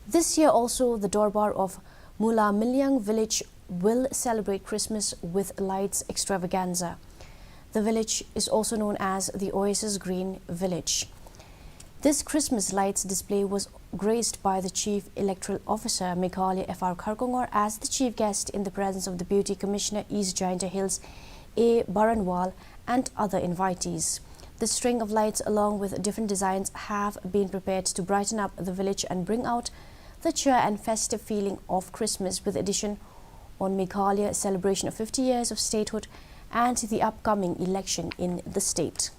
This year also, the Dorbar of Mula Milyang village will celebrate Christmas with lights extravaganza. The village is also known as the Oasis Green Village. This Christmas lights display was graced by the Chief Electoral Officer Meghalaya F.R. Kharkongor as the chief guest in the presence of the Deputy Commissioner East Jaintia Hills A. Baranwal and other invitees. The string of lights along with different designs have been prepared to brighten up the village and bring out the cheer and festive feeling of Christmas with addition on Meghalaya celebration of 50 years of statehood and the upcoming election in the state.